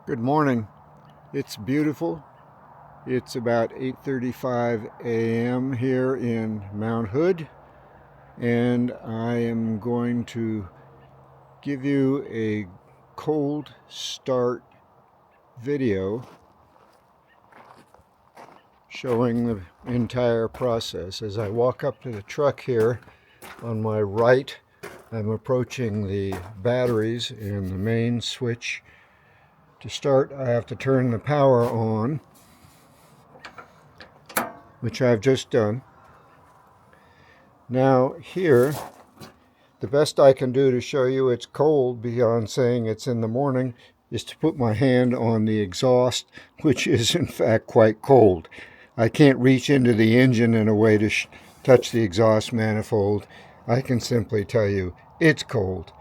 Good morning. It's beautiful. It's about 8:35 a.m. here in Mount Hood, and I am going to give you a cold start video showing the entire process. As I walk up to the truck here on my right, I'm approaching the batteries and the main switch. To start, I have to turn the power on, which I've just done. Now here, the best I can do to show you it's cold beyond saying it's in the morning is to put my hand on the exhaust, which is in fact quite cold. I can't reach into the engine in a way to touch the exhaust manifold. I can simply tell you it's cold.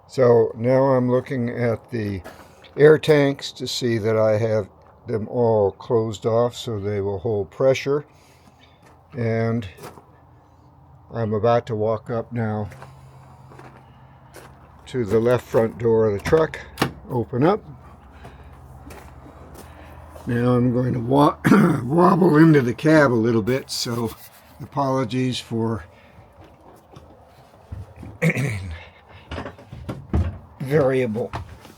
So now I'm looking at the air tanks to see that I have them all closed off so they will hold pressure. And I'm about to walk up now to the left front door of the truck, open up. Now I'm going to wobble into the cab a little bit, so apologies for variable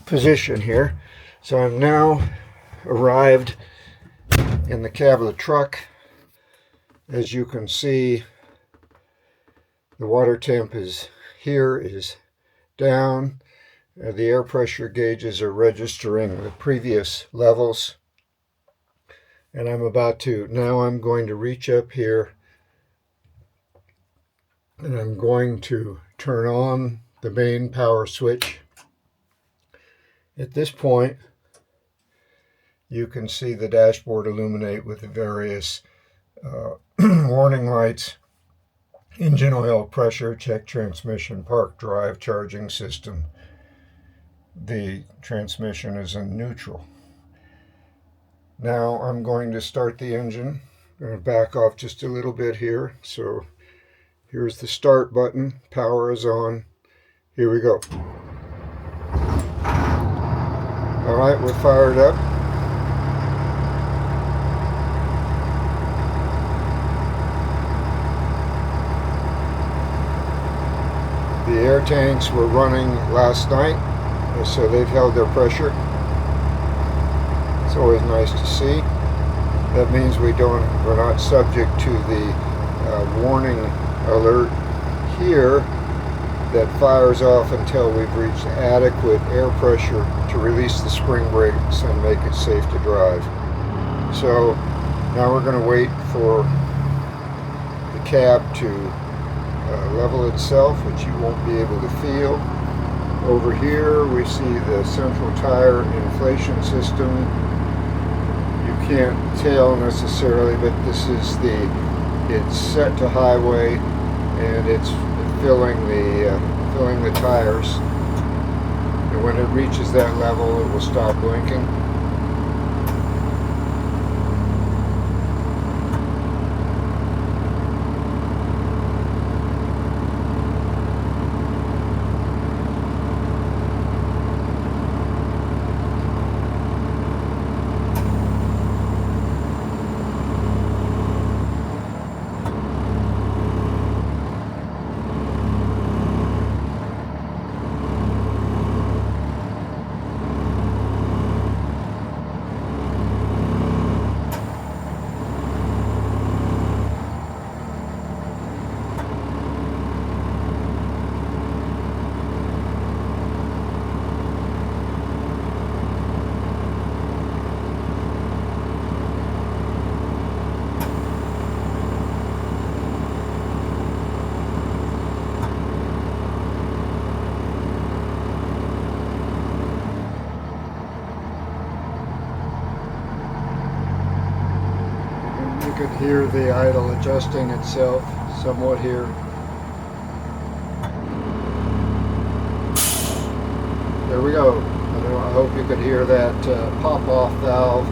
position here. So I'm now arrived in the cab of the truck. As you can see, the water temp is down. The air pressure gauges are registering the previous levels. And I'm going to reach up here and I'm going to turn on the main power switch. At this point, you can see the dashboard illuminate with the various warning lights: engine oil pressure, check transmission, park drive, charging system. The transmission is in neutral. Now I'm going to start the engine. I'm going to back off just a little bit here. So here's the start button. Power is on. Here we go. All right, we're fired up. The air tanks were running last night, so they've held their pressure. It's always nice to see. That means we're not subject to the warning alert here that fires off until we've reached adequate air pressure to release the spring brakes and make it safe to drive. So now we're going to wait for the cab to level itself, which you won't be able to feel. Over here we see the central tire inflation system. You can't tell necessarily, but it's set to highway and it's filling the tires. And when it reaches that level, it will stop blinking. You can hear the idle adjusting itself somewhat here. There we go. I hope you could hear that pop-off valve.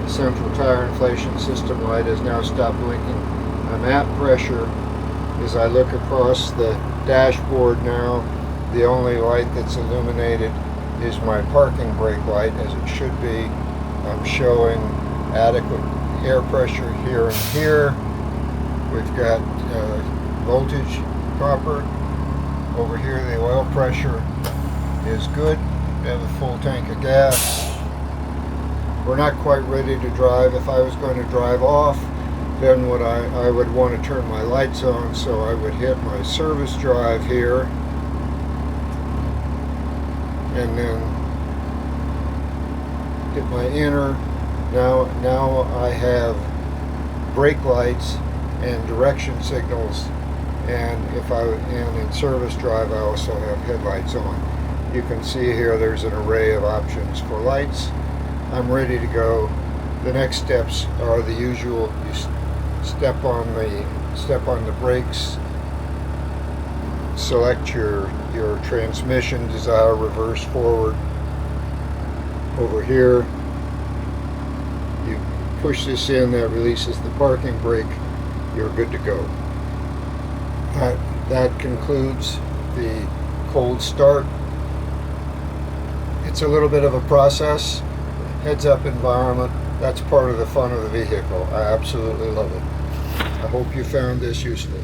The central tire inflation system light has now stopped blinking. I'm at pressure. As I look across the dashboard now, the only light that's illuminated is my parking brake light, as it should be. I'm showing adequate air pressure here and here. We've got voltage copper. Over here the oil pressure is good. We have a full tank of gas. We're not quite ready to drive. If I was going to drive off, then I would want to turn my lights on, so I would hit my service drive here, and then hit my enter. Now I have brake lights and direction signals, and in service drive I also have headlights on. You can see here there's an array of options for lights. I'm ready to go. The next steps are the usual. You step on the brakes, select your transmission, desire reverse, forward. Over here you push this in, that releases the parking brake. You're good to go. That concludes the cold start. It's a little bit of a process. Heads up environment, that's part of the fun of the vehicle. I absolutely love it. I hope you found this useful.